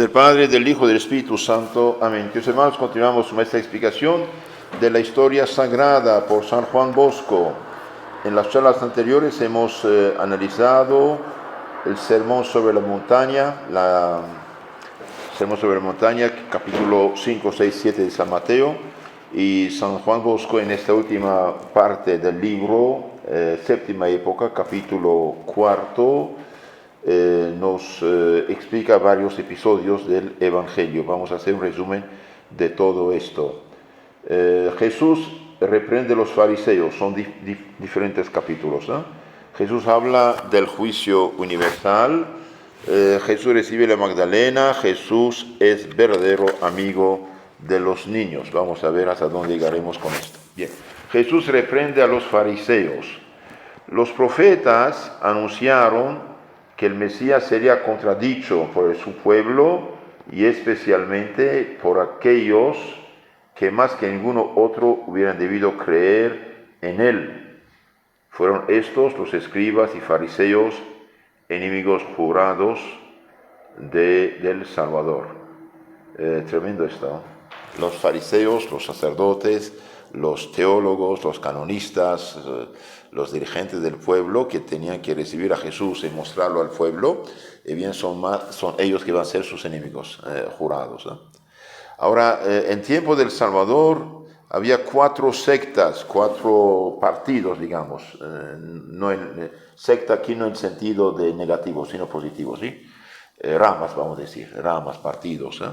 del Padre, del Hijo y del Espíritu Santo. Amén. Queridos hermanos, continuamos nuestra explicación de la historia sagrada por San Juan Bosco. En las charlas anteriores hemos analizado el Sermón sobre la Montaña, capítulo 5, 6, 7 de San Mateo, y San Juan Bosco en esta última parte del libro, séptima época, capítulo 4, nos explica varios episodios del Evangelio. Vamos a hacer un resumen de todo esto. Jesús reprende a los fariseos, son diferentes capítulos, ¿no? Jesús habla del juicio universal, Jesús recibe la Magdalena, Jesús es verdadero amigo de los niños. Vamos a ver hasta dónde llegaremos con esto. Bien, Jesús reprende a los fariseos. Los profetas anunciaron que el Mesías sería contradicho por su pueblo y especialmente por aquellos que más que ninguno otro hubieran debido creer en él. Fueron estos los escribas y fariseos, enemigos jurados del Salvador. Tremendo esto, ¿no? Los fariseos, los sacerdotes, los teólogos, los canonistas, los dirigentes del pueblo que tenían que recibir a Jesús y mostrarlo al pueblo, bien son ellos que van a ser sus enemigos jurados, ¿no? Ahora, en tiempo del Salvador había 4 sectas, 4 partidos, digamos, secta aquí no en sentido de negativo, sino positivo, ¿sí? Ramas, vamos a decir, ramas, partidos, ¿eh?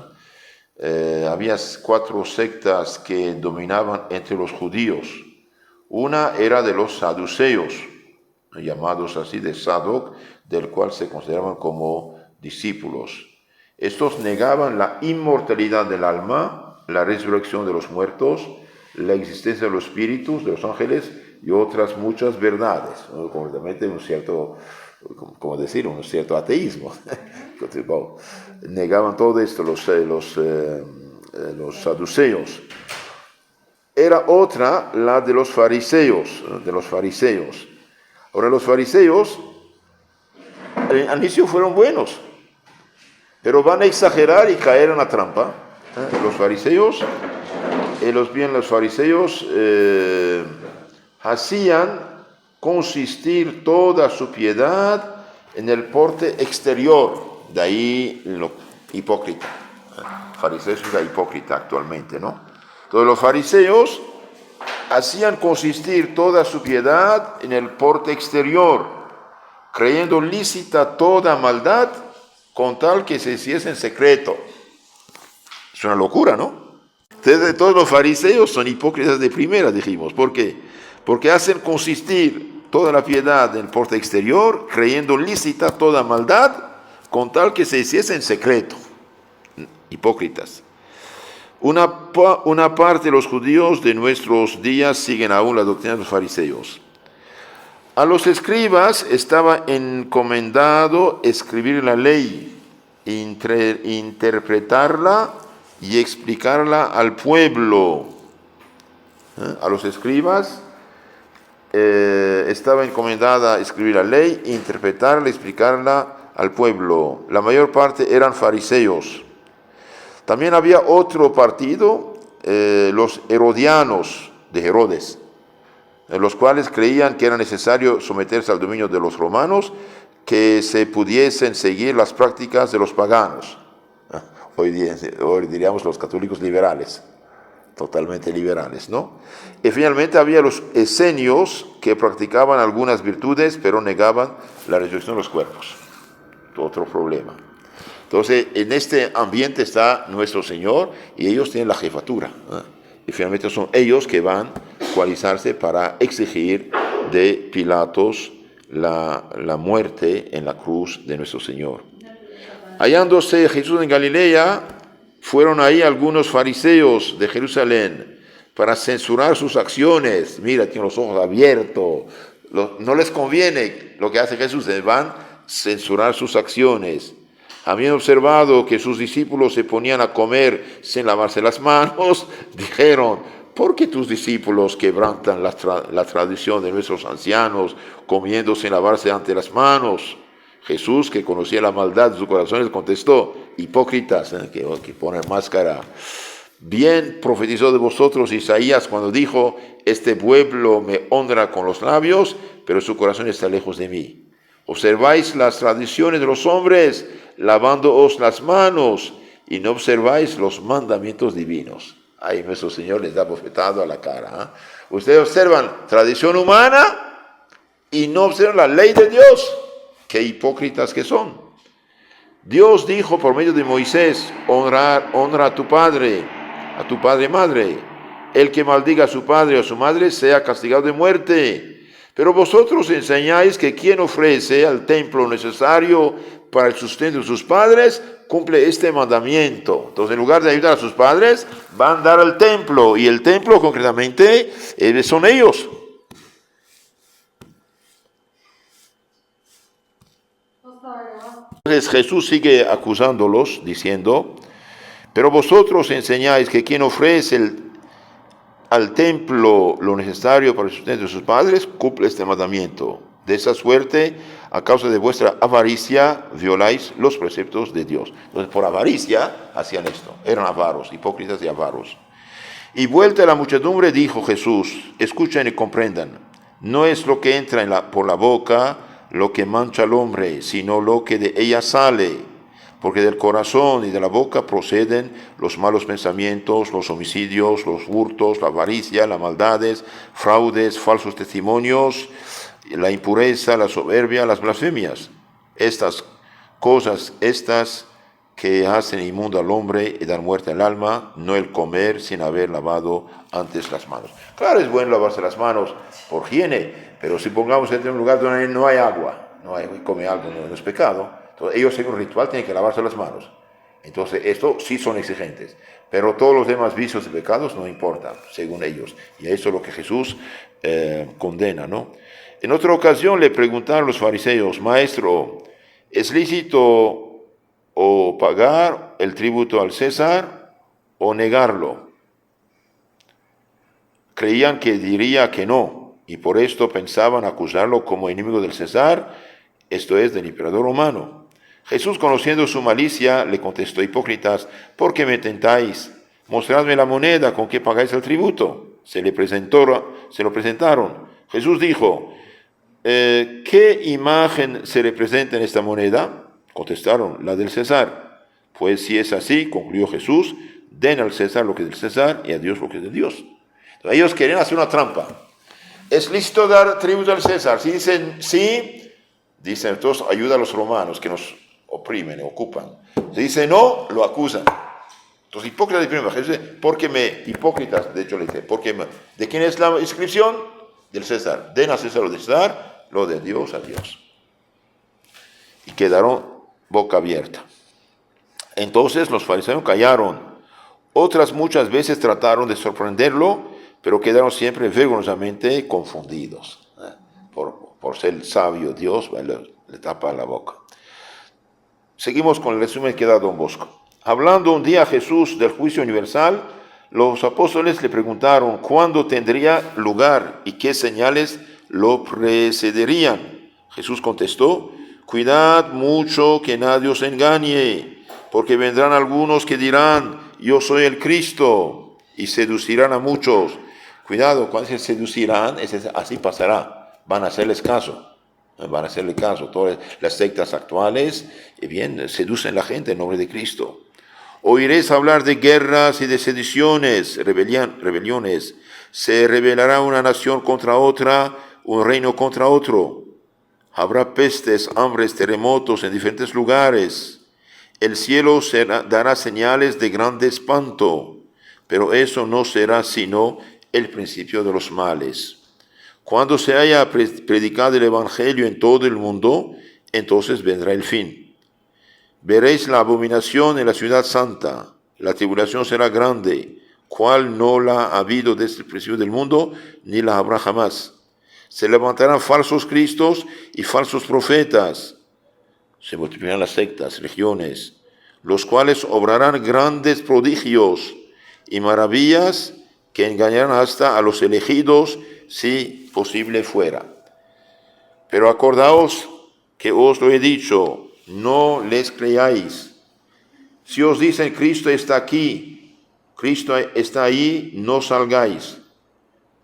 Había 4 sectas que dominaban entre los judíos. Una era de los saduceos, llamados así de Sadoc, del cual se consideraban como discípulos. Estos negaban la inmortalidad del alma, la resurrección de los muertos, la existencia de los espíritus, de los ángeles y otras muchas verdades, ¿no? Completamente un cierto ateísmo. Negaban todo esto los saduceos. Era otra la de los fariseos, Ahora, los fariseos al inicio fueron buenos, pero van a exagerar y caer en la trampa. Los fariseos hacían consistir toda su piedad en el porte exterior, de ahí lo hipócrita. Fariseo es la hipócrita actualmente, ¿no? Todos los fariseos hacían consistir toda su piedad en el porte exterior, creyendo lícita toda maldad con tal que se hiciese en secreto. Es una locura, ¿no? Entonces, todos los fariseos son hipócritas de primera, dijimos. ¿Por qué? Porque hacen consistir toda la piedad en el porte exterior, creyendo lícita toda maldad con tal que se hiciese en secreto. Hipócritas. Una parte de los judíos de nuestros días siguen aún la doctrina de los fariseos. A los escribas estaba encomendado escribir la ley, interpretarla y explicarla al pueblo. A los escribas estaba encomendada escribir la ley, interpretarla y explicarla al pueblo. La mayor parte eran fariseos. También había otro partido, los herodianos de Herodes, los cuales creían que era necesario someterse al dominio de los romanos, que se pudiesen seguir las prácticas de los paganos. Hoy diríamos los católicos liberales, totalmente liberales, ¿no? Y finalmente había los esenios que practicaban algunas virtudes, pero negaban la resurrección de los cuerpos. Otro problema. Entonces, en este ambiente está nuestro Señor y ellos tienen la jefatura, ¿eh? Y finalmente son ellos que van a coalizarse para exigir de Pilatos la muerte en la cruz de nuestro Señor. Hallándose Jesús en Galilea, fueron ahí algunos fariseos de Jerusalén para censurar sus acciones. Mira, tienen los ojos abiertos, no les conviene lo que hace Jesús, van a censurar sus acciones. Habían observado que sus discípulos se ponían a comer sin lavarse las manos, dijeron: ¿por qué tus discípulos quebrantan la tradición de nuestros ancianos comiendo sin lavarse antes las manos? Jesús, que conocía la maldad de sus corazones, contestó: hipócritas, que ponen máscara. Bien profetizó de vosotros Isaías cuando dijo: este pueblo me honra con los labios, pero su corazón está lejos de mí. Observáis las tradiciones de los hombres, lavándoos las manos, y no observáis los mandamientos divinos. Ahí nuestro Señor les da bofetado a la cara. Ustedes observan tradición humana y no observan la ley de Dios. Qué hipócritas que son. Dios dijo por medio de Moisés: honra a tu padre y madre. El que maldiga a su padre o a su madre sea castigado de muerte. Pero vosotros enseñáis que quien ofrece al templo necesario para el sustento de sus padres, cumple este mandamiento. Entonces, en lugar de ayudar a sus padres, van a dar al templo. Y el templo, concretamente, son ellos. Entonces, Jesús sigue acusándolos, diciendo: pero vosotros enseñáis que quien ofrece al templo lo necesario para el sustento de sus padres, cumple este mandamiento. De esa suerte, a causa de vuestra avaricia, violáis los preceptos de Dios. Entonces, por avaricia hacían esto. Eran avaros, hipócritas y avaros. Y vuelta a la muchedumbre, dijo Jesús: escuchen y comprendan. No es lo que entra por la boca lo que mancha al hombre, sino lo que de ella sale. Porque del corazón y de la boca proceden los malos pensamientos, los homicidios, los hurtos, la avaricia, las maldades, fraudes, falsos testimonios, la impureza, la soberbia, las blasfemias. Estas cosas, que hacen inmundo al hombre y dan muerte al alma, no el comer sin haber lavado antes las manos. Claro, es bueno lavarse las manos por higiene, pero si pongamos en un lugar donde no hay agua, come algo, no es pecado. Entonces, ellos en un ritual tienen que lavarse las manos. Entonces, esto sí son exigentes. Pero todos los demás vicios y pecados no importan, según ellos. Y eso es lo que Jesús condena, ¿no? En otra ocasión le preguntaron los fariseos: maestro, ¿es lícito o pagar el tributo al César o negarlo? Creían que diría que no, y por esto pensaban acusarlo como enemigo del César, esto es, del emperador romano. Jesús, conociendo su malicia, le contestó: hipócritas, ¿por qué me tentáis? Mostradme la moneda con que pagáis el tributo. Se lo presentaron. Jesús dijo: ¿qué imagen se representa en esta moneda? Contestaron: la del César. Pues si es así, concluyó Jesús, den al César lo que es del César y a Dios lo que es de Dios. Entonces, ellos querían hacer una trampa. ¿Es lícito dar tributo al César? Si dicen sí, dicen entonces ayuda a los romanos que nos oprimen, ocupan. Si dice no, lo acusan. Entonces, hipócritas de primera, Jesús dice: hipócritas, de hecho le dice, ¿de quién es la inscripción? Del César. Den a César lo de César, lo de Dios a Dios. Y quedaron boca abierta. Entonces los fariseos callaron. Otras muchas veces trataron de sorprenderlo, pero quedaron siempre vergonzosamente confundidos. Por ser sabio Dios, le tapa la boca. Seguimos con el resumen que da Don Bosco. Hablando un día Jesús del juicio universal, los apóstoles le preguntaron cuándo tendría lugar y qué señales lo precederían. Jesús contestó: cuidad mucho que nadie os engañe, porque vendrán algunos que dirán: yo soy el Cristo, y seducirán a muchos. Cuidado, cuando se seducirán, así pasará, van a hacerles caso. Van a hacerle caso. Todas las sectas actuales, seducen a la gente en nombre de Cristo. Oiréis hablar de guerras y de sediciones, rebeliones. Se rebelará una nación contra otra, un reino contra otro. Habrá pestes, hambres, terremotos en diferentes lugares. El cielo dará señales de grande espanto, pero eso no será sino el principio de los males. Cuando se haya predicado el Evangelio en todo el mundo, entonces vendrá el fin. Veréis la abominación en la ciudad santa. La tribulación será grande, cual no la ha habido desde el principio del mundo, ni la habrá jamás. Se levantarán falsos cristos y falsos profetas. Se multiplicarán las sectas, religiones, los cuales obrarán grandes prodigios y maravillas que engañarán hasta a los elegidos, si posible fuera. Pero acordaos que os lo he dicho, no les creáis. Si os dicen Cristo está aquí, Cristo está ahí, no salgáis.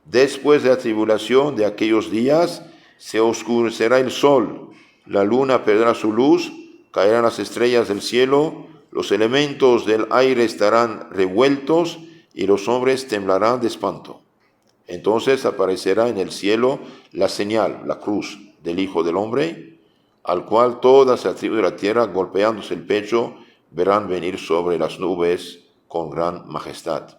Después de la tribulación de aquellos días, se oscurecerá el sol, la luna perderá su luz, caerán las estrellas del cielo, los elementos del aire estarán revueltos y los hombres temblarán de espanto. Entonces aparecerá en el cielo la señal, la cruz del Hijo del Hombre, al cual todas las tribus de la tierra, golpeándose el pecho, verán venir sobre las nubes con gran majestad.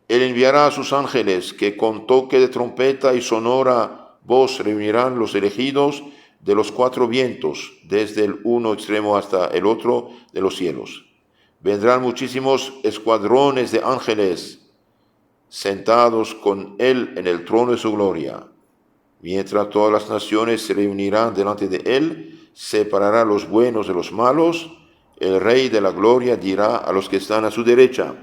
Él enviará a sus ángeles, que con toque de trompeta y sonora voz reunirán los elegidos de los cuatro vientos, desde el uno extremo hasta el otro de los cielos. Vendrán muchísimos escuadrones de ángeles, sentados con él en el trono de su gloria. Mientras todas las naciones se reunirán delante de él, separará los buenos de los malos. El Rey de la gloria dirá a los que están a su derecha: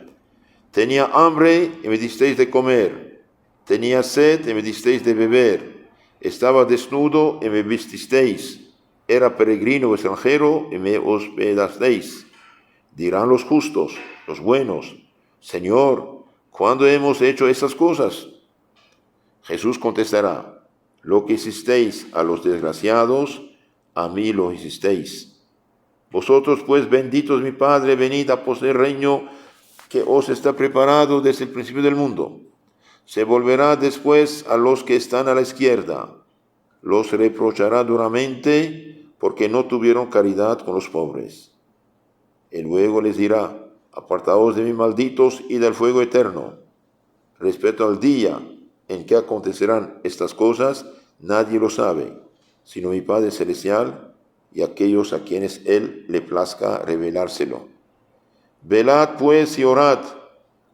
tenía hambre y me disteis de comer, tenía sed y me disteis de beber, estaba desnudo y me vististeis, era peregrino o extranjero y me hospedasteis. Dirán los justos, los buenos: Señor, ¿cuándo hemos hecho estas cosas? Jesús contestará: lo que hicisteis a los desgraciados, a mí lo hicisteis. Vosotros pues, benditos mi Padre, venid a poseer el reino que os está preparado desde el principio del mundo. Se volverá después a los que están a la izquierda, los reprochará duramente porque no tuvieron caridad con los pobres. Y luego les dirá: apartaos de mí, malditos, y del fuego eterno. Respecto al día en que acontecerán estas cosas, nadie lo sabe, sino mi Padre Celestial y aquellos a quienes Él le plazca revelárselo. Velad pues y orad,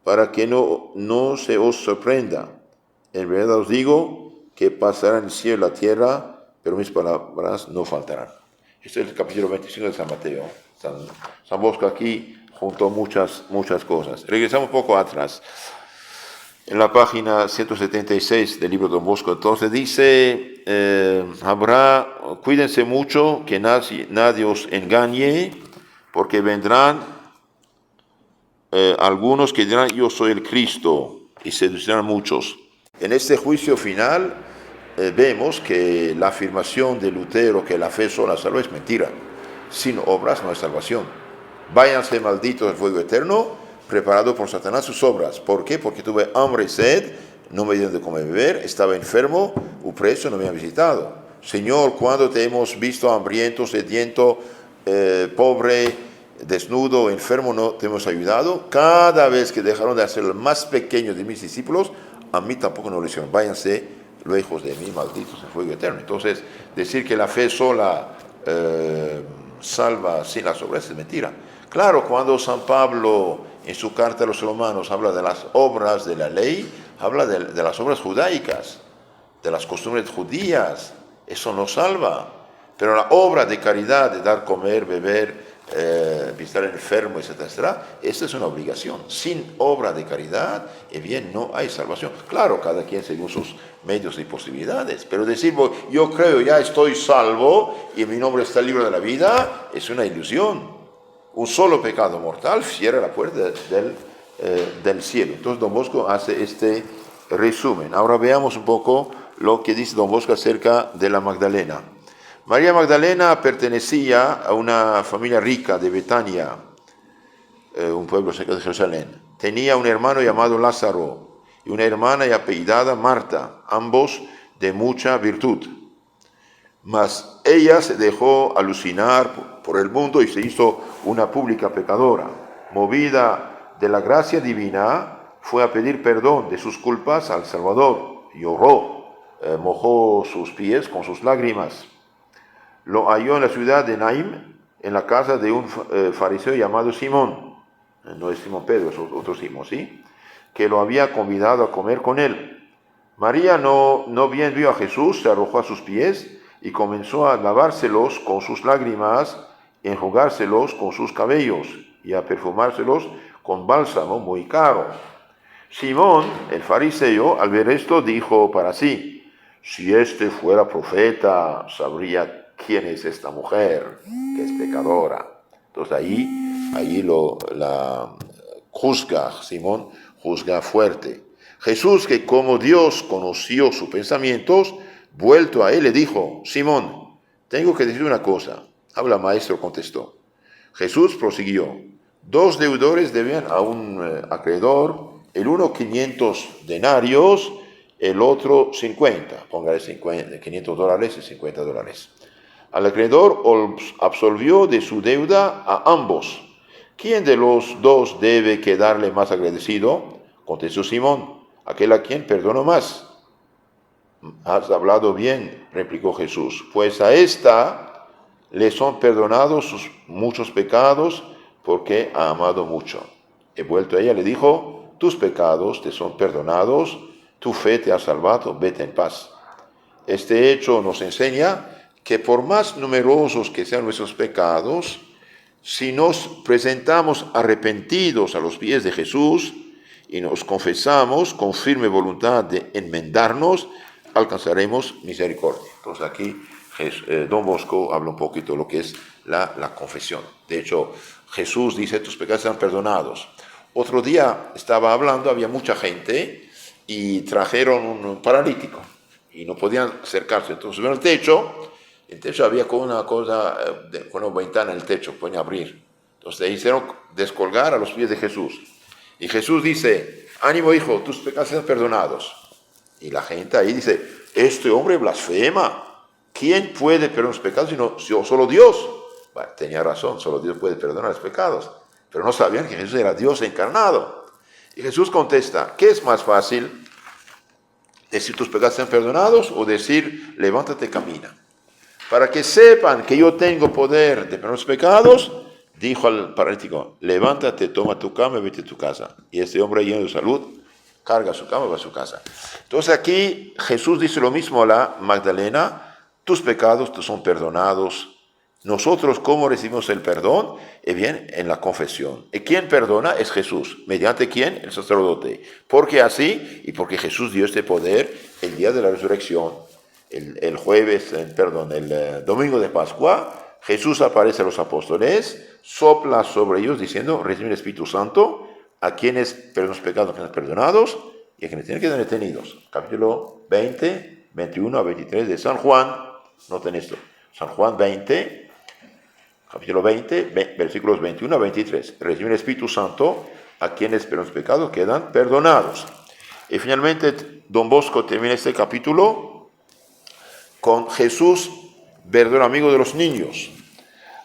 para que no se os sorprenda. En verdad os digo que pasarán el cielo y la tierra, pero mis palabras no faltarán. Este es el capítulo 25 de San Mateo. San Bosco aquí juntó muchas cosas. Regresamos un poco atrás. En la página 176 del libro de Don Bosco, entonces dice, cuídense mucho que nadie os engañe, porque vendrán algunos que dirán: yo soy el Cristo, y seducirán muchos. En este juicio final vemos que la afirmación de Lutero que la fe sola salva es mentira. Sin obras no hay salvación. Váyanse malditos del fuego eterno, preparado por Satanás sus obras. ¿Por qué? Porque tuve hambre y sed, no me dieron de comer y beber, estaba enfermo, preso, no me han visitado. Señor, ¿cuándo te hemos visto hambriento, sediento, pobre, desnudo, enfermo, no te hemos ayudado? Cada vez que dejaron de hacer el más pequeño de mis discípulos, a mí tampoco no lo hicieron. Váyanse lejos de mí, malditos del fuego eterno. Entonces, decir que la fe sola salva sin las obras es mentira. Claro, cuando San Pablo en su carta a los romanos habla de las obras de la ley, habla de las obras judaicas, de las costumbres judías. Eso no salva. Pero la obra de caridad, de dar comer, beber, visitar al enfermo, etcétera, esa es una obligación. Sin obra de caridad, bien, no hay salvación. Claro, cada quien según sus medios y posibilidades, pero decir, yo creo, ya estoy salvo y mi nombre está libre de la vida, es una ilusión. Un solo pecado mortal cierra la puerta del cielo. Entonces Don Bosco hace este resumen. Ahora veamos un poco lo que dice Don Bosco acerca de la Magdalena. María Magdalena pertenecía a una familia rica de Betania, un pueblo cerca de Jerusalén. Tenía un hermano llamado Lázaro y una hermana apellidada Marta, ambos de mucha virtud. Mas ella se dejó alucinar por el mundo y se hizo una pública pecadora. Movida de la gracia divina, fue a pedir perdón de sus culpas al Salvador. Lloró, mojó sus pies con sus lágrimas. Lo halló en la ciudad de Naim, en la casa de un fariseo llamado Simón. No es Simón Pedro, es otro Simón, ¿sí? Que lo había convidado a comer con él. María no bien vio a Jesús, se arrojó a sus pies y comenzó a lavárselos con sus lágrimas, enjugárselos con sus cabellos y a perfumárselos con bálsamo muy caro. Simón, el fariseo, al ver esto, dijo para sí: si este fuera profeta, sabría quién es esta mujer, que es pecadora. Entonces ahí la juzga, Simón juzga fuerte. Jesús, que como Dios conoció sus pensamientos, vuelto a él, le dijo, Simón, tengo que decir una cosa. Habla, maestro, contestó. Jesús prosiguió, 2 deudores debían a un acreedor, el uno 500 denarios, el otro 50, póngale $500 y $50. Al acreedor absolvió de su deuda a ambos. ¿Quién de los dos debe quedarle más agradecido? Contestó Simón, aquel a quien perdonó más. Has hablado bien, replicó Jesús, pues a esta le son perdonados sus muchos pecados porque ha amado mucho. Y vuelto a ella le dijo, tus pecados te son perdonados, tu fe te ha salvado, vete en paz. Este hecho nos enseña que por más numerosos que sean nuestros pecados, si nos presentamos arrepentidos a los pies de Jesús y nos confesamos con firme voluntad de enmendarnos, alcanzaremos misericordia. Entonces aquí Don Bosco habla un poquito de lo que es la confesión. De hecho, Jesús dice, tus pecados están perdonados. Otro día estaba hablando, había mucha gente y trajeron un paralítico y no podían acercarse. Entonces subieron al techo, el techo había como una cosa, con una ventana en el techo, pueden abrir. Entonces le hicieron descolgar a los pies de Jesús. Y Jesús dice, ánimo hijo, tus pecados están perdonados. Y la gente ahí dice, este hombre blasfema. ¿Quién puede perdonar los pecados sino solo Dios? Bueno, tenía razón, solo Dios puede perdonar los pecados. Pero no sabían que Jesús era Dios encarnado. Y Jesús contesta, ¿qué es más fácil? ¿Decir tus pecados están perdonados o decir levántate, camina? Para que sepan que yo tengo poder de perdonar los pecados, dijo al paralítico, levántate, toma tu cama y vete a tu casa. Y este hombre lleno de salud, carga su cama y va a su casa. Entonces aquí Jesús dice lo mismo a la Magdalena, tus pecados te son perdonados. Nosotros, ¿cómo recibimos el perdón? Bien, en la confesión. ¿Y quién perdona? Es Jesús. ¿Mediante quién? El sacerdote. ¿Por qué así? Y porque Jesús dio este poder el día de la resurrección. El domingo de Pascua, Jesús aparece a los apóstoles, sopla sobre ellos diciendo, reciben el Espíritu Santo, a quienes perdonan los pecados que perdonados y a quienes tienen que ser detenidos. Capítulo 20, 21 a 23 de San Juan, noten esto, San Juan 20, capítulo 20, versículos 21 a 23. Reciben el Espíritu Santo, a quienes perdonan los pecados quedan perdonados. Y finalmente, Don Bosco termina este capítulo con Jesús, verdadero amigo de los niños.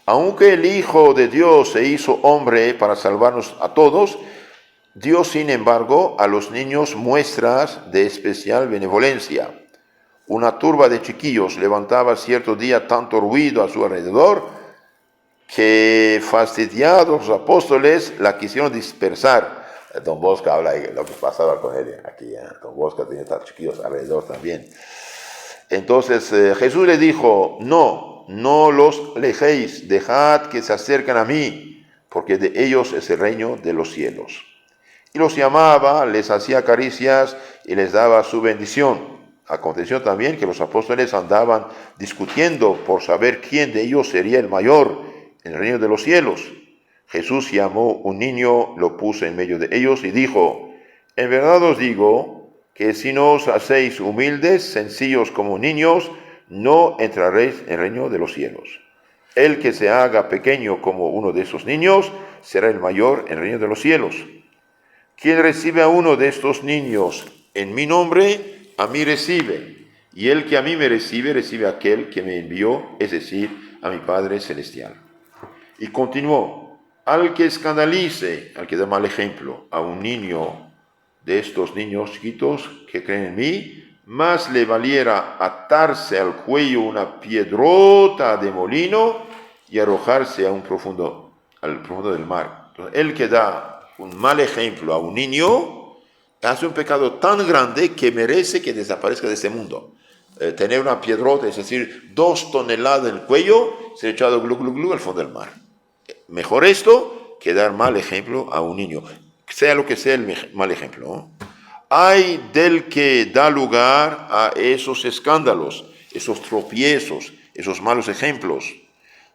Aunque el Hijo de Dios se hizo hombre para salvarnos a todos, dio sin embargo a los niños muestras de especial benevolencia. Una turba de chiquillos levantaba cierto día tanto ruido a su alrededor que fastidiados los apóstoles la quisieron dispersar. Don Bosco habla de lo que pasaba con él aquí. Don Bosco tenía tantos chiquillos alrededor también. Entonces Jesús le dijo, no los alejéis, dejad que se acerquen a mí, porque de ellos es el reino de los cielos. Y los llamaba, les hacía caricias y les daba su bendición. Aconteció también que los apóstoles andaban discutiendo por saber quién de ellos sería el mayor en el reino de los cielos. Jesús llamó un niño, lo puso en medio de ellos y dijo, en verdad os digo que si no os hacéis humildes, sencillos como niños, no entraréis en el reino de los cielos. El que se haga pequeño como uno de esos niños, será el mayor en el reino de los cielos. Quien recibe a uno de estos niños en mi nombre, a mí recibe. Y el que a mí me recibe, recibe a aquel que me envió, es decir, a mi Padre Celestial. Y continuó, al que escandalice, al que da mal ejemplo, a un niño de estos niños chiquitos que creen en mí, más le valiera atarse al cuello una piedrota de molino y arrojarse al profundo del mar. Entonces, el que da un mal ejemplo a un niño hace un pecado tan grande que merece que desaparezca de este mundo. Tener una piedrota, es decir, 2 toneladas en el cuello, ser echado glu glu glu al fondo del mar. Mejor esto que dar mal ejemplo a un niño, sea lo que sea el mal ejemplo, ¿no? Hay del que da lugar a esos escándalos, esos tropiezos, esos malos ejemplos.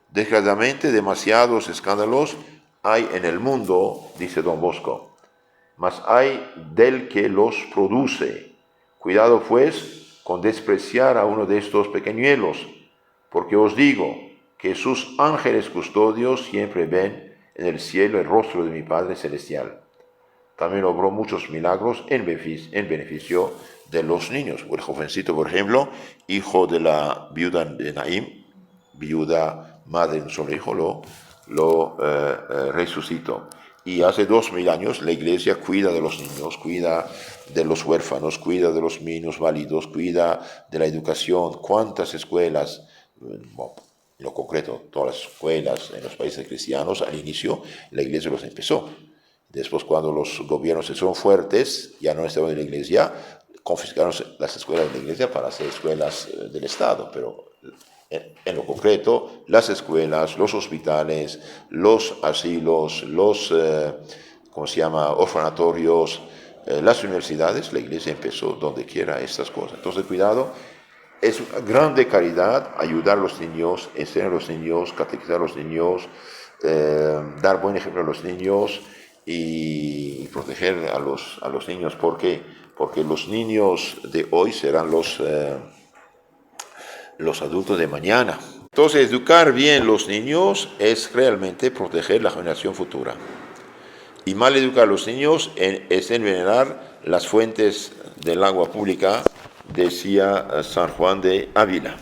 Desgraciadamente, demasiados escándalos hay en el mundo, dice Don Bosco, mas hay del que los produce. Cuidado, pues, con despreciar a uno de estos pequeñuelos, porque os digo que sus ángeles custodios siempre ven en el cielo el rostro de mi Padre Celestial. También obró muchos milagros en beneficio de los niños. El jovencito, por ejemplo, hijo de la viuda de Naim, viuda, madre de un solo hijo, lo resucitó. Y hace 2000 años la iglesia cuida de los niños, cuida de los huérfanos, cuida de los niños válidos, cuida de la educación. ¿Cuántas escuelas? Bueno, en lo concreto, todas las escuelas en los países cristianos, al inicio la iglesia los empezó. Después, cuando los gobiernos se son fuertes, ya no estaban en la iglesia, confiscaron las escuelas de la iglesia para hacer escuelas del Estado. Pero en lo concreto, las escuelas, los hospitales, los asilos, los orfanatorios, las universidades, la iglesia empezó donde quiera estas cosas. Entonces, cuidado, es una grande caridad ayudar a los niños, enseñar a los niños, catequizar a los niños, dar buen ejemplo a los niños y proteger a los niños. ¿Por qué? Porque los niños de hoy serán los adultos de mañana. Entonces, educar bien los niños es realmente proteger la generación futura. Y mal educar a los niños es envenenar las fuentes del agua pública, decía San Juan de Ávila.